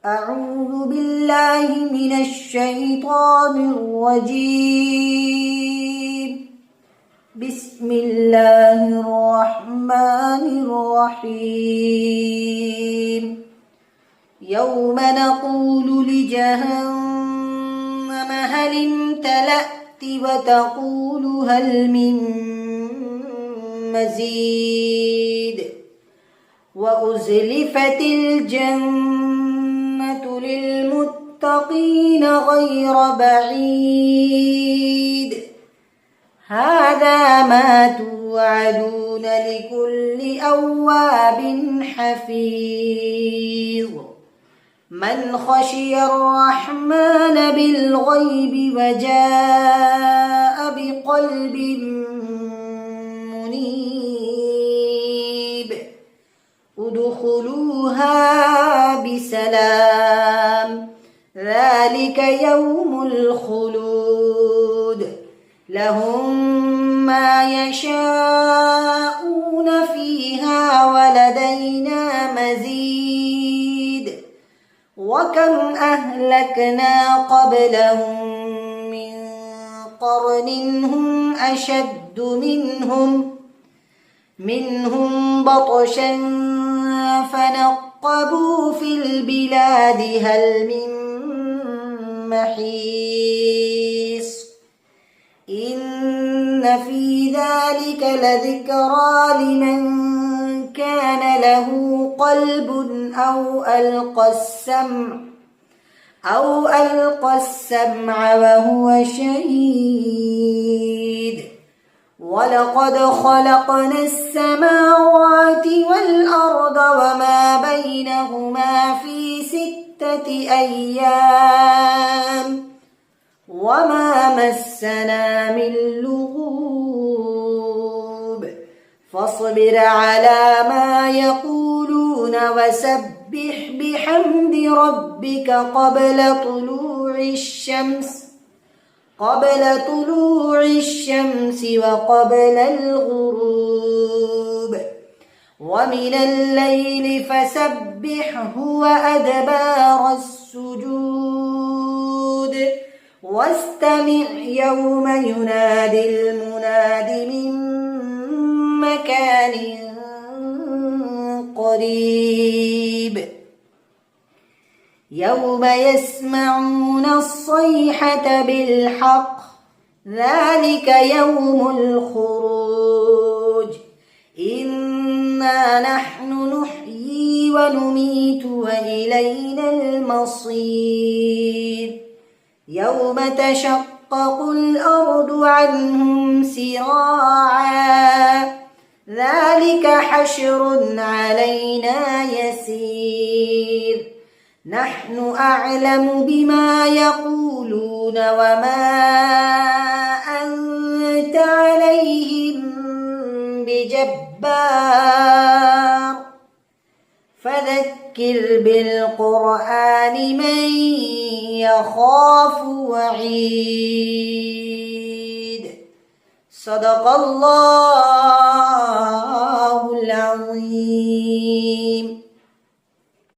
أعوذ بالله من الشيطان الرجيم. بسم الله الرحمن الرحيم. يوم نقول لجهنم هل امتلأت وتقول هل من مزيد وأزلفت الجنة للمتقين غير بعيد هذا ما توعدون لكل أواب حفيظ من خشي الرحمن بالغيب وجاء بقلب منيب ادخلوها بسلام ذلك يوم الخلود لهم ما يشاءون فيها ولدينا مزيد وكم أهلكنا قبلهم من قرن هم أشد منهم بطشا فنقبوا في البلاد هل من محيص إن في ذلك لذكرى لمن كان له قلب أو ألقى السمع وهو شهيد ولقد خلقنا السماوات والأرض وما بينهما في 6 أيام وما مسنا من لغوب فاصبر على ما يقولون وسبح بحمد ربك قبل طلوع الشمس وقبل الغروب ومن الليل فسبحه وأدبار السجود واستمع يوم ينادي المناد من مكان قريب يوم يسمعون الصيحة بالحق ذلك يوم الخروج إنا نحن نحيي ونميت وإلينا المصير يوم تشقق الأرض عنهم سراعا ذلك حشر علينا يسير نحن أعلم بما يقولون وما أنت عليهم بجبار فذكر بالقرآن من يخاف وعيد صدق الله العظيم.